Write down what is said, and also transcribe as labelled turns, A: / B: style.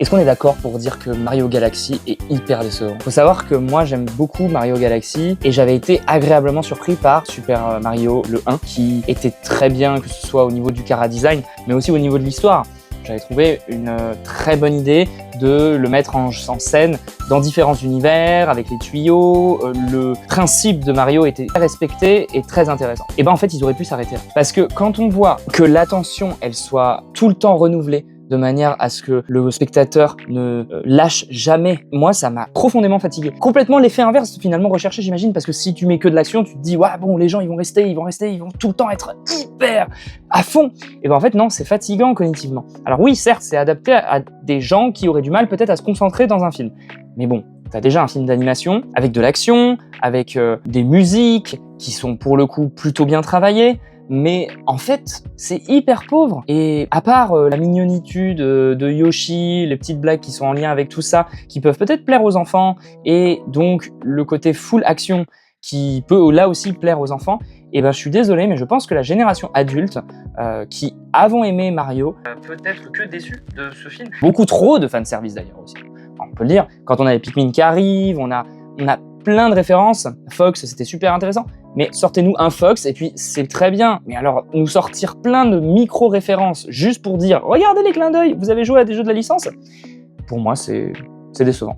A: Est-ce qu'on est d'accord pour dire que Mario Galaxy est hyper décevant? Faut savoir que moi j'aime beaucoup Mario Galaxy et j'avais été agréablement surpris par Super Mario le 1 qui était très bien, que ce soit au niveau du chara-design mais aussi au niveau de l'histoire. J'avais trouvé une très bonne idée de le mettre en scène dans différents univers, avec les tuyaux. Le principe de Mario était très respecté et très intéressant. Et ben en fait, ils auraient pu s'arrêter là. Parce que quand on voit que l'attention, elle soit tout le temps renouvelée, de manière à ce que le spectateur ne lâche jamais. Moi, ça m'a profondément fatigué. Complètement l'effet inverse finalement recherché, j'imagine, parce que si tu mets que de l'action, tu te dis, ouais, bon, les gens, ils vont tout le temps être hyper à fond. Et ben en fait, non, c'est fatigant cognitivement. Alors oui, certes, c'est adapté à des gens qui auraient du mal peut-être à se concentrer dans un film. Mais bon, t'as déjà un film d'animation, avec de l'action, avec des musiques qui sont pour le coup plutôt bien travaillées, mais en fait, c'est hyper pauvre. Et à part la mignonitude de Yoshi, les petites blagues qui sont en lien avec tout ça, qui peuvent peut-être plaire aux enfants, et donc le côté full action qui peut là aussi plaire aux enfants, et ben je suis désolé, mais je pense que la génération adulte qui avons aimé Mario peut être que déçue de ce film. Beaucoup trop de fanservice d'ailleurs aussi. On peut le dire, quand on a les Pikmin qui arrivent, on a plein de références. Fox, c'était super intéressant. Mais sortez-nous un Fox et puis c'est très bien. Mais alors, nous sortir plein de micro-références juste pour dire « Regardez les clins d'œil, vous avez joué à des jeux de la licence ?» Pour moi, c'est décevant.